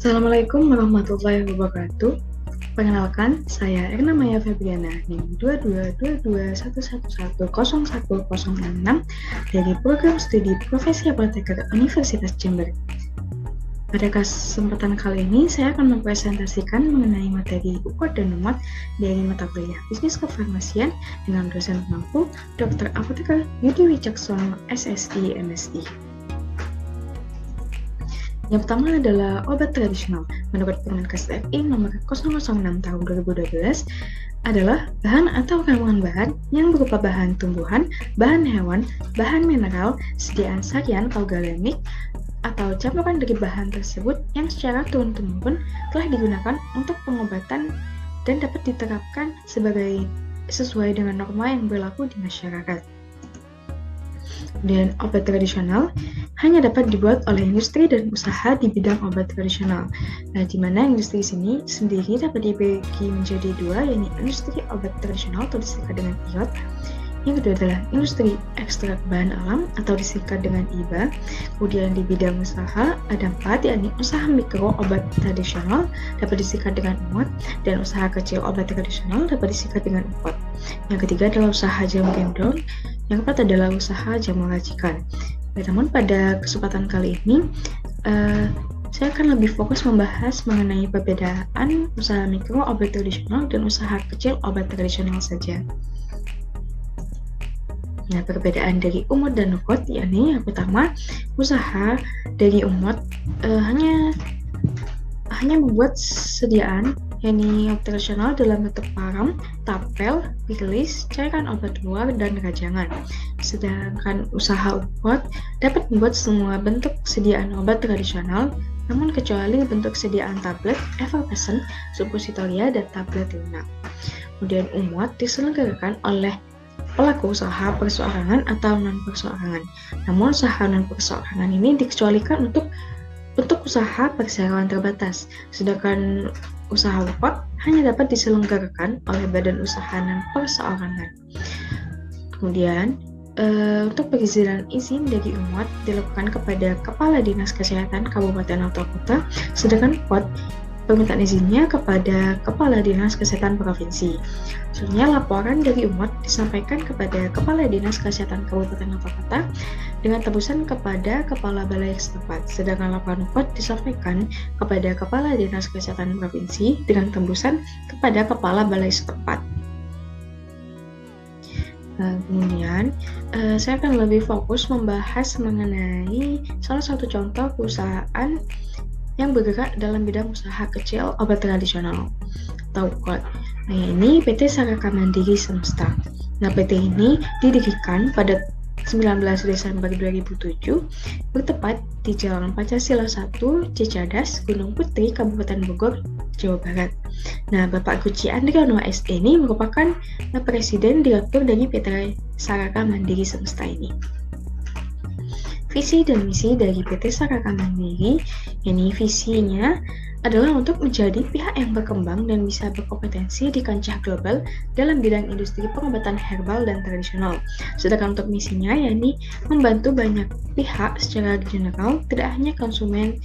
Assalamualaikum warahmatullahi wabarakatuh. Perkenalkan, saya Erna Maya Febriana, NIM 222211101006 dari Program Studi Profesi Apoteker Universitas Jember. Pada kesempatan kali ini, saya akan mempresentasikan mengenai materi UKOD dan NUMOD dari mata kuliah Bisnis Kefarmasian dengan dosen pengampu Dr. Apoteker Yudi Wicaksono, SSI, MSI. Yang pertama adalah obat tradisional. Menurut Permenkes RI nomor 006 tahun 2012 adalah bahan atau kandungan bahan yang berupa bahan tumbuhan, bahan hewan, bahan mineral, sediaan sakian kaugalemik, atau campuran dari bahan tersebut yang secara turun-temurun telah digunakan untuk pengobatan dan dapat diterapkan sesuai dengan norma yang berlaku di masyarakat. Dan obat tradisional hanya dapat dibuat oleh industri dan usaha di bidang obat tradisional. Nah, di mana industri sini sendiri dapat dibagi menjadi dua, yaitu industri obat tradisional atau disingkat dengan IOT. Yang kedua adalah industri ekstrak bahan alam atau disingkat dengan IBA. Kemudian di bidang usaha ada 4, yakni usaha mikro obat tradisional dapat disingkat dengan UMOT, dan usaha kecil obat tradisional dapat disingkat dengan UPOT. Yang ketiga adalah usaha jamu gendong. Yang keempat adalah usaha jamu racikan. Namun pada kesempatan kali ini saya akan lebih fokus membahas mengenai perbedaan usaha mikro obat tradisional dan usaha kecil obat tradisional saja. Nah, perbedaan dari UMOT dan NUKOT, yakni yang pertama, usaha dari UMOT hanya membuat sediaan yakni obat tradisional dalam bentuk parang, tapel, rilis, cairan obat luar, dan rajangan. Sedangkan usaha UPOT dapat membuat semua bentuk sediaan obat tradisional, namun kecuali bentuk sediaan tablet, effervescent, suppositoria, dan tablet lunak. Kemudian UMOT diselenggarakan oleh pelaku usaha perseorangan atau non-perseorangan. Namun usaha non-perseorangan ini dikecualikan untuk usaha perseroan terbatas, sedangkan usaha UPOT hanya dapat diselenggarakan oleh badan usaha non-perseorangan. Kemudian, untuk perizinan izin dari UMOT dilakukan kepada Kepala Dinas Kesehatan Kabupaten atau Kota, sedangkan UPOT permintaan izinnya kepada Kepala Dinas Kesehatan Provinsi. Selanjutnya, laporan dari UMOT disampaikan kepada Kepala Dinas Kesehatan Kabupaten atau Kota dengan tembusan kepada Kepala Balai setempat. Sedangkan laporan UPOT disampaikan kepada Kepala Dinas Kesehatan Provinsi dengan tembusan kepada Kepala Balai setempat. Kemudian, saya akan lebih fokus membahas mengenai salah satu contoh perusahaan yang bergerak dalam bidang usaha kecil obat tradisional atau UKOD. Nah, ini PT Saraka Mandiri Semesta. Nah, PT ini didirikan pada 19 Desember 2007, bertepat di Jalan Pancasila 1, Cicadas, Gunung Putri, Kabupaten Bogor, Jawa Barat. Nah, Bapak Guci Andriano SE ini merupakan Presiden Direktur dari PT Saraka Mandiri Semesta ini. Visi dan misi dari PT Saraka Mandiri, yakni visinya adalah untuk menjadi pihak yang berkembang dan bisa berkompetensi di kancah global dalam bidang industri pengobatan herbal dan tradisional. Sedangkan untuk misinya, yakni membantu banyak pihak secara general, tidak hanya konsumen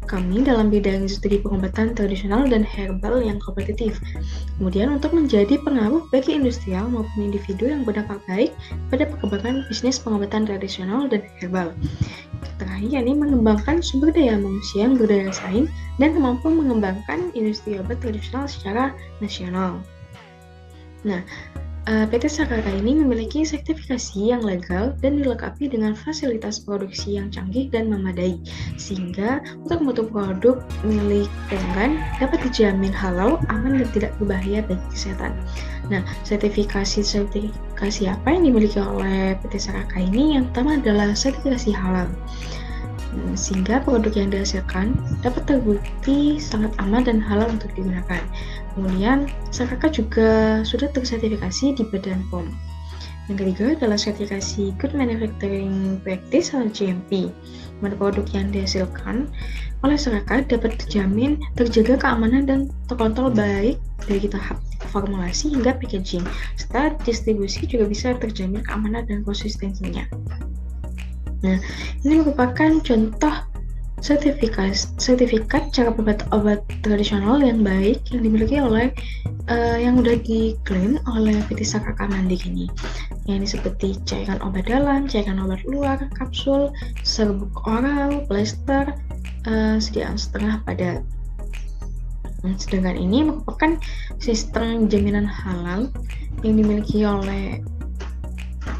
kami dalam bidang industri pengobatan tradisional dan herbal yang kompetitif. Kemudian untuk menjadi pengaruh bagi industrial maupun individu yang berdampak baik pada perkembangan bisnis pengobatan tradisional dan herbal. Terakhir, yakni mengembangkan sumber daya manusia yang berdaya saing dan mampu mengembangkan industri obat tradisional secara nasional. Nah, PT Saraka ini memiliki sertifikasi yang legal dan dilengkapi dengan fasilitas produksi yang canggih dan memadai, sehingga untuk mutu produk milik pelanggan dapat dijamin halal, aman, dan tidak berbahaya bagi kesehatan. Nah, sertifikasi apa yang dimiliki oleh PT Saraka ini? Yang pertama adalah sertifikasi halal, sehingga produk yang dihasilkan dapat terbukti sangat aman dan halal untuk digunakan. Kemudian, Saraka juga sudah tersertifikasi di Badan POM. Yang ketiga adalah sertifikasi Good Manufacturing Practice atau GMP. Mana produk yang dihasilkan oleh Saraka dapat dijamin terjaga keamanan dan terkontrol baik dari tahap formulasi hingga packaging, serta distribusi juga bisa terjamin keamanan dan konsistensinya. Nah, ini merupakan contoh sertifikat cara obat tradisional yang baik yang dimiliki oleh yang sudah diklaim oleh PT Sakaka Mandiri ini, yang seperti cairan obat dalam, cairan obat luar, kapsul, serbuk oral, plester, sediaan setengah padat. Sedangkan ini merupakan sistem jaminan halal yang dimiliki oleh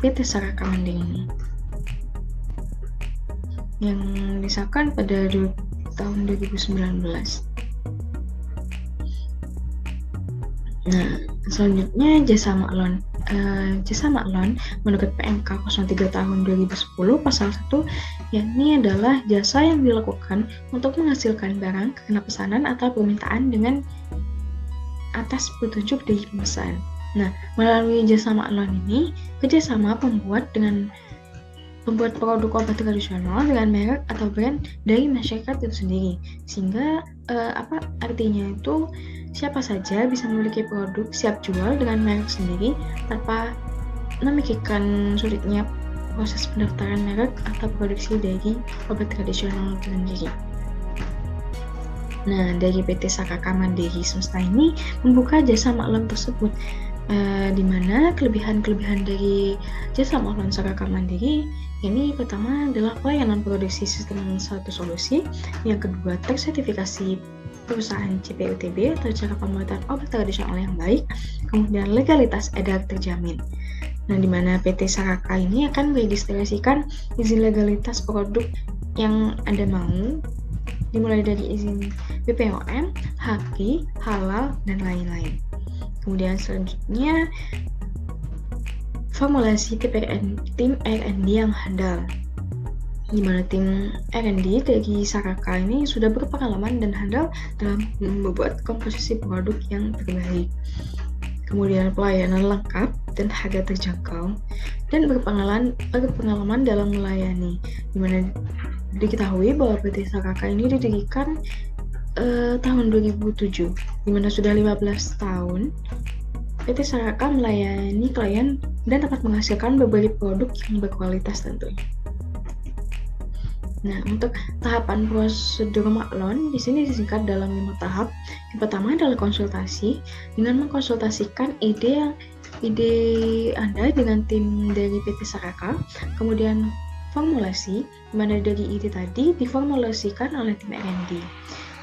PT Sakaka Mandiri ini, yang disahkan pada tahun 2019. Nah, selanjutnya jasa maklon. Jasa maklon menurut PMK 03 tahun 2010 pasal 1, yakni adalah jasa yang dilakukan untuk menghasilkan barang karena pesanan atau permintaan dengan atas petunjuk dari pemesan. Nah, melalui jasa maklon ini kerjasama pembuat produk obat tradisional dengan merek atau brand dari masyarakat itu sendiri, sehingga artinya itu siapa saja bisa memiliki produk siap jual dengan merek sendiri tanpa memikirkan sulitnya proses pendaftaran merek atau produksi dari obat tradisional itu sendiri. Nah, dari PT Sakaka Mandiri Semesta ini membuka jasa maklon tersebut, di mana kelebihan-kelebihan dari jasa maklon Sakaka Mandiri ini pertama adalah pelayanan produksi sistem satu solusi, yang kedua tersertifikasi perusahaan CPOTB atau cara pembuatan obat tradisional yang baik, kemudian legalitas edar terjamin. Nah, di mana PT Sakaka ini akan meregistrasikan izin legalitas produk yang Anda mau, dimulai dari izin BPOM, HAKI, halal, dan lain-lain. Kemudian selanjutnya formulasi tim R&D yang handal, di mana tim R&D dari Sakaka ini sudah berpengalaman dan handal dalam membuat komposisi produk yang terbaik. Kemudian pelayanan lengkap dan harga terjangkau, dan berpengalaman dalam melayani, di mana diketahui bahwa PT Sakaka ini didirikan tahun 2007, di mana sudah 15 tahun PT Sakaka melayani klien dan dapat menghasilkan berbagai produk yang berkualitas tentunya. Nah, untuk tahapan prosedur maklon di sini disingkat dalam 5 tahap. Yang pertama adalah konsultasi, dengan mengkonsultasikan ide Anda dengan tim dari PT Sakaka. Kemudian formulasi, di mana dari ide tadi diformulasikan oleh tim R&D.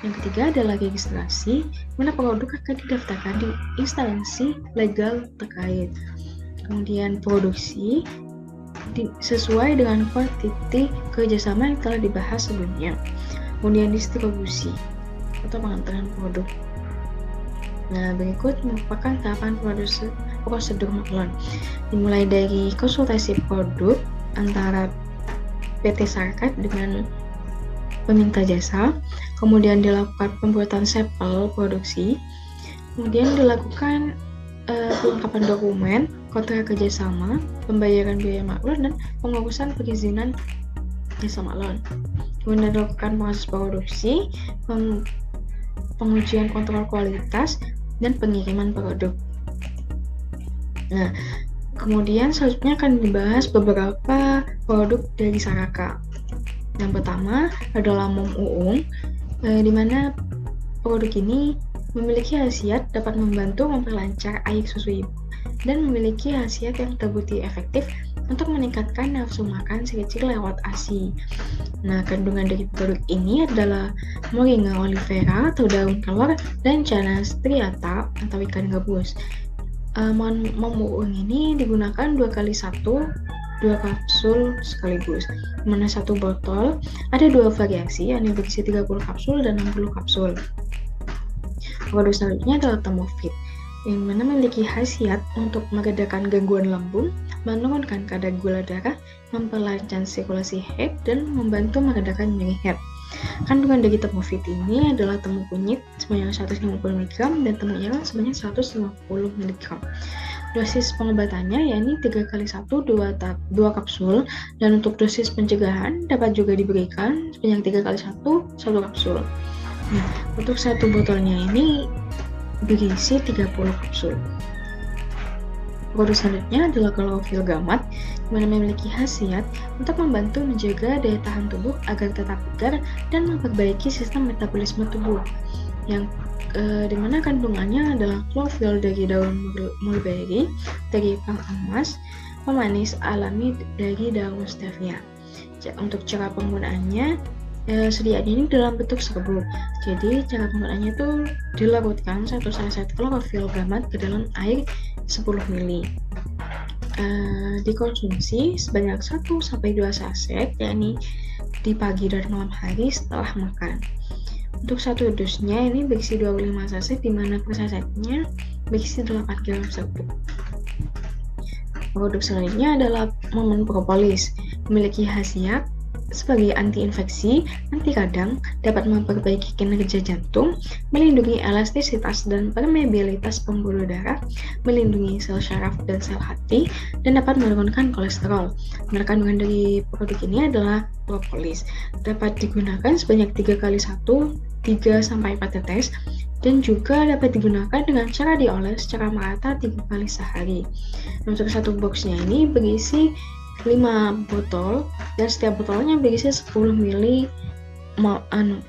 Yang ketiga adalah registrasi, mana produk akan didaftarkan di instansi legal terkait. Kemudian produksi, sesuai dengan kuantiti kerjasama yang telah dibahas sebelumnya. Kemudian distribusi atau pengantaran produk. Nah, berikut merupakan tahapan prosedur maklon, dimulai dari konsultasi produk antara PT Sakaka dengan peminta jasa, kemudian dilakukan pembuatan sampel produksi, kemudian dilakukan pelengkapan dokumen, kontrak kerjasama, pembayaran biaya maklon, dan pengurusan perizinan jasa maklon. Kemudian dilakukan proses produksi, pengujian kontrol kualitas, dan pengiriman produk. Nah, kemudian selanjutnya akan dibahas beberapa produk dari Sakaka. Yang pertama adalah Mom Uung, di mana produk ini memiliki khasiat dapat membantu memperlancar air susu ibu dan memiliki khasiat yang terbukti efektif untuk meningkatkan nafsu makan si kecil lewat ASI. Nah, kandungan dari produk ini adalah Moringa oleifera atau daun kelor dan Chana striata atau ikan gabus. Mom Uung ini digunakan 2x1 2 kapsul sekaligus, mana satu botol ada 2 variasi, yang berisi 30 kapsul dan 60 kapsul. Produk selanjutnya adalah Thermofit, yang mana memiliki khasiat untuk meredakan gangguan lambung, menurunkan kadar gula darah, memperlancar sirkulasi head, dan membantu meredakan nyeri head. Kandungan dari Thermofit ini adalah temu kunyit sebanyak 150 mg dan temu ireng sebanyak 150 mg. Dosis pengobatannya yakni 3x1 2 kapsul, dan untuk dosis pencegahan dapat juga diberikan sebanyak 3x1 1 kapsul. Nah, untuk satu botolnya ini berisi 30 kapsul. Produk selanjutnya adalah klorofil gamat, yang memiliki khasiat untuk membantu menjaga daya tahan tubuh agar tetap bugar dan memperbaiki sistem metabolisme tubuh. Yang dimana kandungannya adalah klorofil dari daun mulberry, dari pang emas, pemanis alami dari daun stevia. Untuk cara penggunaannya, sediaannya ini dalam bentuk serbuk. Jadi cara penggunaannya itu dilarutkan 1 saset klorofil gamat ke dalam air 10 ml. Dikonsumsi sebanyak 1-2 saset, yakni di pagi dan malam hari setelah makan. Untuk satu dosnya ini berisi 25 saset, di mana per sasetnya berisi 8 gram serbuk. Produk selanjutnya adalah Momon Propolis, memiliki khasiat sebagai anti-infeksi, anti radang, dapat memperbaiki kinerja jantung, melindungi elastisitas dan permeabilitas pembuluh darah, melindungi sel syaraf dan sel hati, dan dapat menurunkan kolesterol. Nah, kandungan dari produk ini adalah propolis. Dapat digunakan sebanyak 3 kali 1, 3-4 tetes, dan juga dapat digunakan dengan cara dioles secara merata 3 kali sehari. Untuk satu boxnya ini berisi 5 botol, dan setiap botolnya berisi 10 ml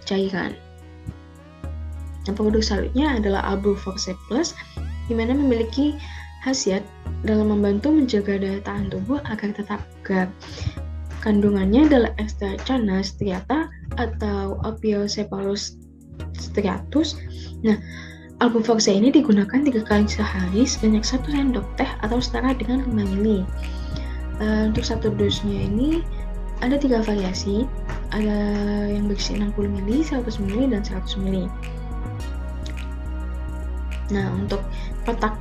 cairan. Yang produk selanjutnya adalah Albu Force Plus, di mana memiliki khasiat dalam membantu menjaga daya tahan tubuh agar tetap bugar. Kandungannya adalah Extracana striata atau Opiocephalus striatus. Nah, Albu Force ini digunakan 3 kali sehari sebanyak 1 sendok teh atau setara dengan 5 ml. Untuk satu dosnya ini ada 3 variasi, ada yang berisi 60 ml, 100 ml, dan 100 ml. Nah, untuk kontak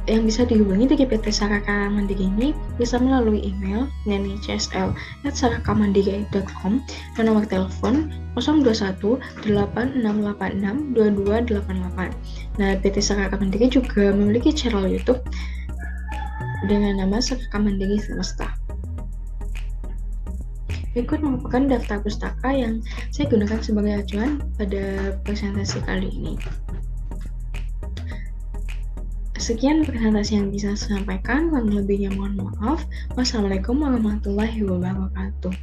yang bisa dihubungi dari PT Saraka Mandiri ini bisa melalui email nenicsl@sarakamandiri.com dan nomor telepon 021 8686 2288. Nah, PT Saraka Mandiri juga memiliki channel YouTube dengan nama Saraka Mandiri Semesta. Berikut merupakan daftar pustaka yang saya gunakan sebagai acuan pada presentasi kali ini. Sekian presentasi yang bisa saya sampaikan, kurang lebihnya mohon maaf. Wassalamualaikum warahmatullahi wabarakatuh.